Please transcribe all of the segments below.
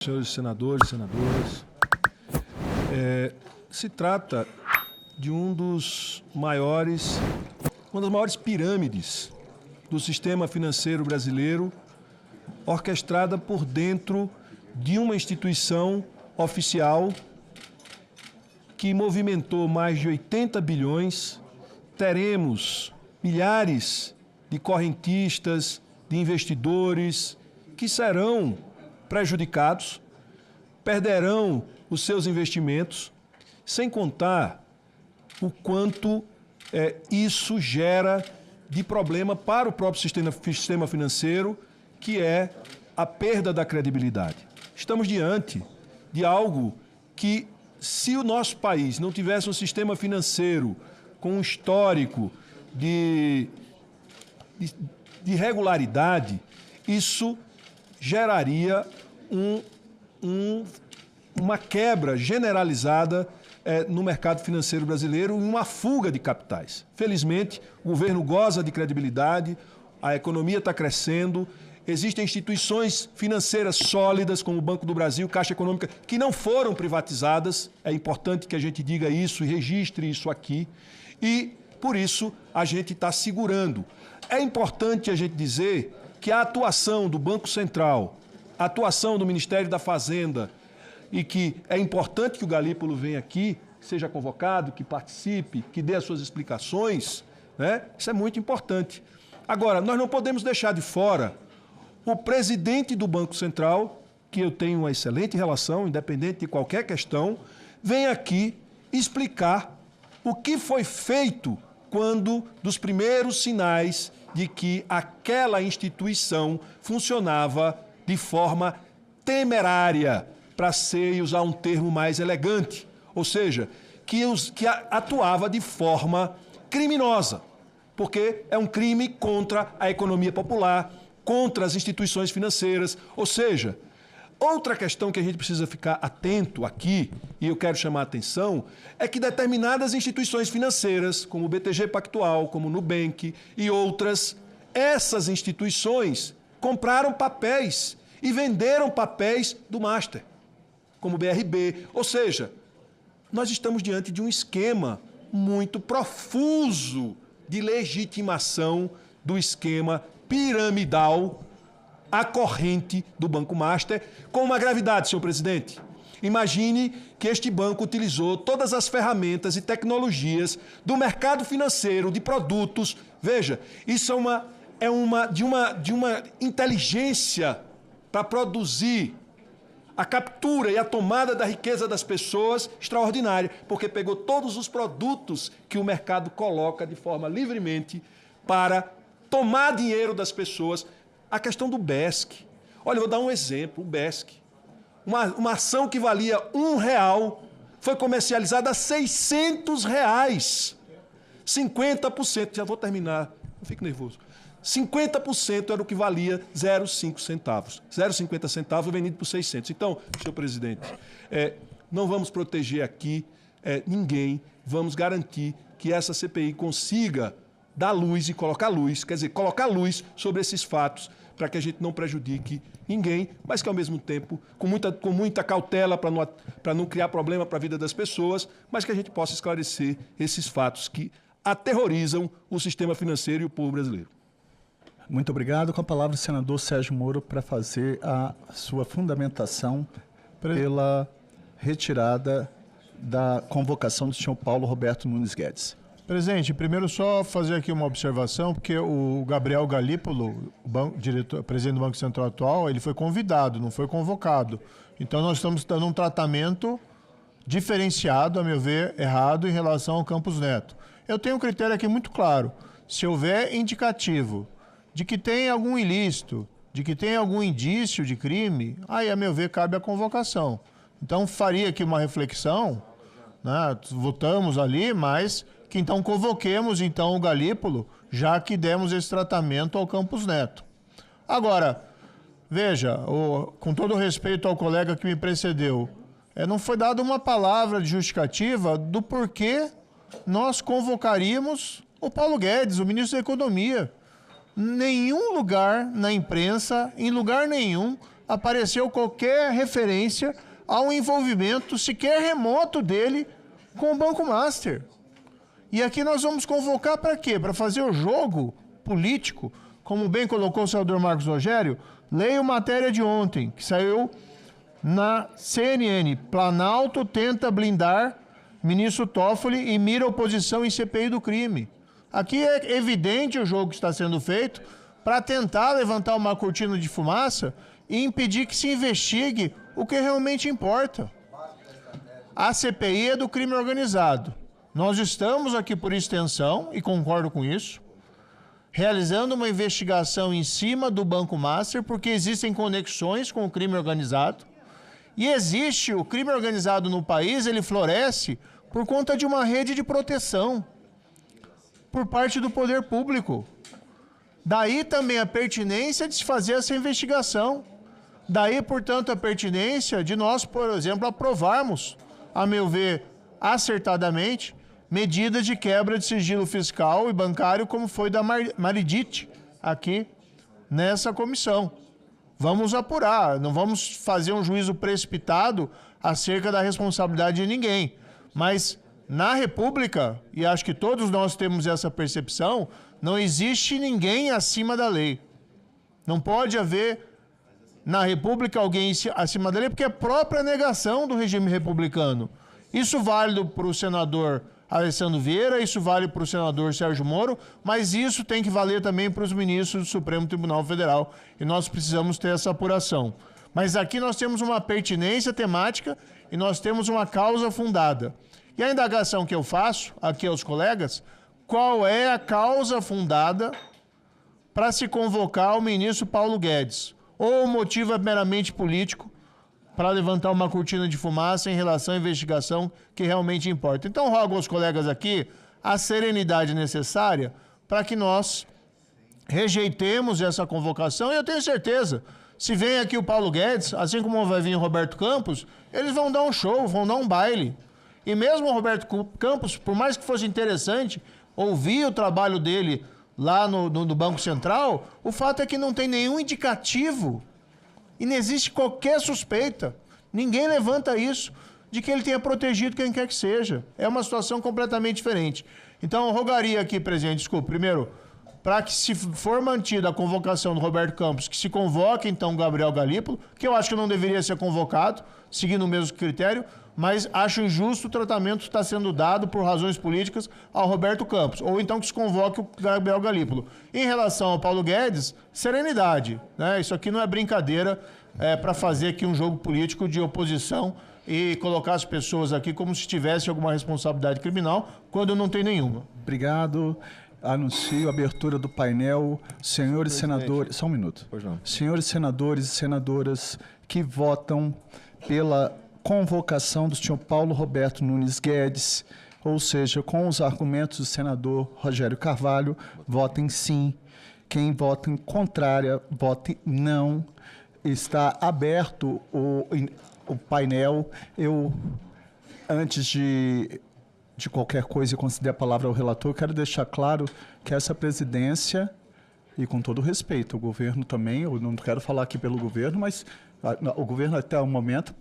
Senhores senadores e senadoras, se trata de uma das maiores pirâmides do sistema financeiro brasileiro, orquestrada por dentro de uma instituição oficial que movimentou mais de 80 bilhões. Teremos milhares de correntistas, de investidores que serão prejudicados, perderão os seus investimentos, sem contar o quanto isso gera de problema para o próprio sistema financeiro, que é a perda da credibilidade. Estamos diante de algo que, se o nosso país não tivesse um sistema financeiro com um histórico de regularidade, isso geraria uma quebra generalizada no mercado financeiro brasileiro e uma fuga de capitais. Felizmente, o governo goza de credibilidade, a economia está crescendo, existem instituições financeiras sólidas, como o Banco do Brasil, Caixa Econômica, que não foram privatizadas. É importante que a gente diga isso e registre isso aqui. E, por isso, a gente está segurando. É importante a gente dizer que a atuação do Banco Central, a atuação do Ministério da Fazenda, e que é importante que o Galípolo venha aqui, seja convocado, que participe, que dê as suas explicações, né? Isso é muito importante. Agora, nós não podemos deixar de fora o presidente do Banco Central, que eu tenho uma excelente relação, independente de qualquer questão, vem aqui explicar o que foi feito quando dos primeiros sinais de que aquela instituição funcionava de forma temerária, para usar um termo mais elegante, ou seja, que atuava de forma criminosa, porque é um crime contra a economia popular, contra as instituições financeiras. Ou seja, outra questão que a gente precisa ficar atento aqui, e eu quero chamar a atenção, é que determinadas instituições financeiras, como o BTG Pactual, como o Nubank e outras, essas instituições compraram papéis e venderam papéis do Master, como o BRB. Ou seja, nós estamos diante de um esquema muito profuso de legitimação do esquema piramidal à corrente do Banco Master, com uma gravidade, senhor presidente. Imagine que este banco utilizou todas as ferramentas e tecnologias do mercado financeiro, de produtos. Veja, isso de uma inteligência para produzir a captura e a tomada da riqueza das pessoas extraordinária, porque pegou todos os produtos que o mercado coloca de forma livremente para tomar dinheiro das pessoas. A questão do BESC. Olha, eu vou dar um exemplo, o BESC. Uma ação que valia R$1 foi comercializada a R$600. 50%, já vou terminar, não fique nervoso. 50% era o que valia 0,5 centavos. 0,50 centavos vendido por 600. Então, senhor presidente, não vamos proteger aqui ninguém, vamos garantir que essa CPI consiga dar luz e colocar luz, quer dizer, colocar luz sobre esses fatos, para que a gente não prejudique ninguém, mas que, ao mesmo tempo, com muita cautela para não criar problema para a vida das pessoas, mas que a gente possa esclarecer esses fatos que aterrorizam o sistema financeiro e o povo brasileiro. Muito obrigado. Com a palavra o senador Sérgio Moro para fazer a sua fundamentação pela retirada da convocação do senhor Paulo Roberto Nunes Guedes. Presidente, primeiro só fazer aqui uma observação, porque o Gabriel Galípolo, presidente do Banco Central atual, ele foi convidado, não foi convocado. Então nós estamos dando um tratamento diferenciado, a meu ver, errado em relação ao Campos Neto. Eu tenho um critério aqui muito claro. Se houver indicativo de que tem algum ilícito, de que tem algum indício de crime, aí, a meu ver, cabe a convocação. Então, faria aqui uma reflexão, né? Votamos ali, mas que então convoquemos então o Galípolo, já que demos esse tratamento ao Campos Neto. Agora, veja, com todo o respeito ao colega que me precedeu, não foi dada uma palavra de justificativa do porquê nós convocaríamos o Paulo Guedes, o ministro da Economia. Nenhum lugar na imprensa, em lugar nenhum, apareceu qualquer referência ao envolvimento sequer remoto dele com o Banco Master. E aqui nós vamos convocar para quê? Para fazer o jogo político, como bem colocou o senador Marcos Rogério. Leio matéria de ontem, que saiu na CNN. Planalto tenta blindar ministro Toffoli e mira oposição em CPI do crime. Aqui é evidente o jogo que está sendo feito para tentar levantar uma cortina de fumaça e impedir que se investigue o que realmente importa. A CPI é do crime organizado. Nós estamos aqui por extensão, e concordo com isso, realizando uma investigação em cima do Banco Master, porque existem conexões com o crime organizado. E existe o crime organizado no país, ele floresce por conta de uma rede de proteção por parte do poder público. Daí também a pertinência de se fazer essa investigação. Daí, portanto, a pertinência de nós, por exemplo, aprovarmos, a meu ver, acertadamente, medidas de quebra de sigilo fiscal e bancário, como foi da Maridit aqui nessa comissão. Vamos apurar, não vamos fazer um juízo precipitado acerca da responsabilidade de ninguém. Mas na República, e acho que todos nós temos essa percepção, não existe ninguém acima da lei. Não pode haver na República alguém acima da lei, porque é a própria negação do regime republicano. Isso válido para o senador Alessandro Vieira, isso vale para o senador Sérgio Moro, mas isso tem que valer também para os ministros do Supremo Tribunal Federal. E nós precisamos ter essa apuração. Mas aqui nós temos uma pertinência temática e nós temos uma causa fundada. E a indagação que eu faço aqui aos colegas, qual é a causa fundada para se convocar o ministro Paulo Guedes? Ou o motivo é meramente político, para levantar uma cortina de fumaça em relação à investigação que realmente importa. Então, rogo aos colegas aqui a serenidade necessária para que nós rejeitemos essa convocação. E eu tenho certeza, se vem aqui o Paulo Guedes, assim como vai vir o Roberto Campos, eles vão dar um show, vão dar um baile. E mesmo o Roberto Campos, por mais que fosse interessante ouvir o trabalho dele lá no Banco Central, o fato é que não tem nenhum indicativo e não existe qualquer suspeita, ninguém levanta isso, de que ele tenha protegido quem quer que seja. É uma situação completamente diferente. Então, eu rogaria aqui, presidente, desculpe, primeiro, para que, se for mantida a convocação do Roberto Campos, que se convoque, então, o Gabriel Galípolo, que eu acho que não deveria ser convocado, seguindo o mesmo critério, mas acho injusto o tratamento que está sendo dado por razões políticas ao Roberto Campos, ou então que se convoque o Gabriel Galípolo. Em relação ao Paulo Guedes, serenidade, né? Isso aqui não é brincadeira para fazer aqui um jogo político de oposição e colocar as pessoas aqui como se tivesse alguma responsabilidade criminal, quando não tem nenhuma. Obrigado. Anuncio a abertura do painel. Senhores senadores... Só um minuto. Pois não. Senhores senadores e senadoras que votam pela convocação do senhor Paulo Roberto Nunes Guedes, ou seja, com os argumentos do senador Rogério Carvalho, votem sim. Quem vota em contrária, vote não. Está aberto o painel. Eu, antes de qualquer coisa, e conceder a palavra ao relator, quero deixar claro que essa presidência, e com todo respeito, o governo também, eu não quero falar aqui pelo governo, mas o governo até o momento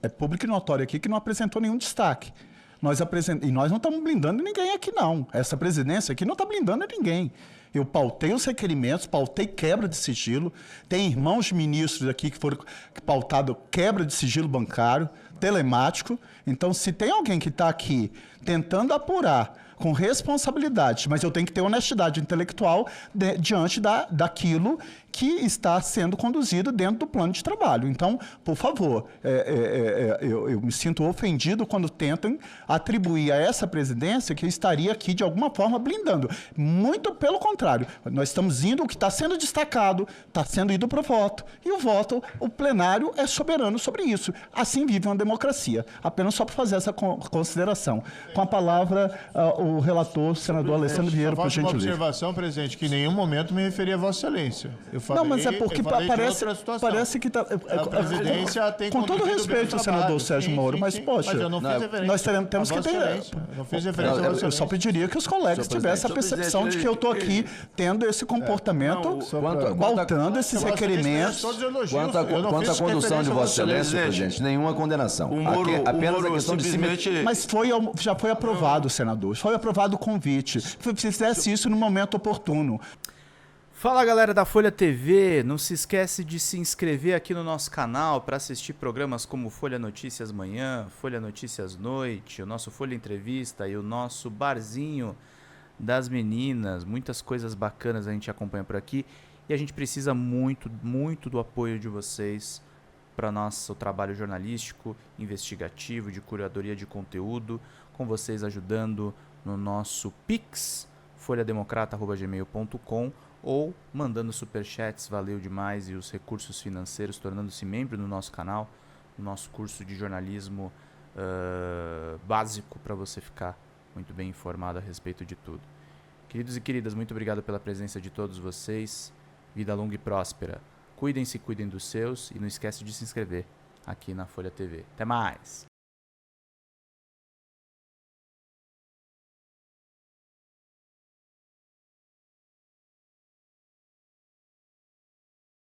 é público e notório aqui que não apresentou nenhum destaque. E nós não estamos blindando ninguém aqui, não. Essa presidência aqui não está blindando ninguém. Eu pautei os requerimentos, pautei quebra de sigilo. Tem irmãos ministros aqui que foram pautados quebra de sigilo bancário, telemático. Então, se tem alguém que está aqui tentando apurar com responsabilidade, mas eu tenho que ter honestidade intelectual diante daquilo que está sendo conduzido dentro do plano de trabalho. Então, por favor, eu me sinto ofendido quando tentam atribuir a essa presidência que eu estaria aqui de alguma forma blindando. Muito pelo contrário, nós estamos indo, o que está sendo destacado, está sendo ido para o voto, e o voto, o plenário é soberano sobre isso. Assim vive uma democracia. Apenas só para fazer essa consideração. Com a palavra, o relator, o senador Alessandro Vieira, por gentileza. Uma observação, presidente, que em nenhum momento me referi a Vossa Excelência. Eu falei, não, mas é porque parece que tá. A presidência tem com todo conduzido bem o respeito, trabalho. senador Sérgio Sim, Moro, sim, mas, sim. poxa, Mas eu não fiz referência. nós temos a que Vossa ter. Excelência. Eu não fiz referência a Vossa Eu só Excelência. pediria que os colegas tivessem a percepção de que eu estou aqui tendo esse comportamento, pautando esses requerimentos. Quanto à condução de Vossa Excelência, presidente, nenhuma condenação. Apenas a questão de simplesmente... Mas já foi aprovado, senador. Foi aprovado o convite. Se fizesse isso no momento oportuno. Fala, galera da Folha TV, não se esquece de se inscrever aqui no nosso canal para assistir programas como Folha Notícias Manhã, Folha Notícias Noite, o nosso Folha Entrevista e o nosso Barzinho das Meninas. Muitas coisas bacanas a gente acompanha por aqui e a gente precisa muito, muito do apoio de vocês para nosso trabalho jornalístico, investigativo, de curadoria de conteúdo, com vocês ajudando no nosso Pix, folhademocrata@gmail.com, ou mandando superchats, valeu demais, e os recursos financeiros, tornando-se membro do nosso canal, no nosso curso de jornalismo básico, para você ficar muito bem informado a respeito de tudo. Queridos e queridas, muito obrigado pela presença de todos vocês. Vida longa e próspera. Cuidem-se, cuidem dos seus, e não esquece de se inscrever aqui na Folha TV. Até mais!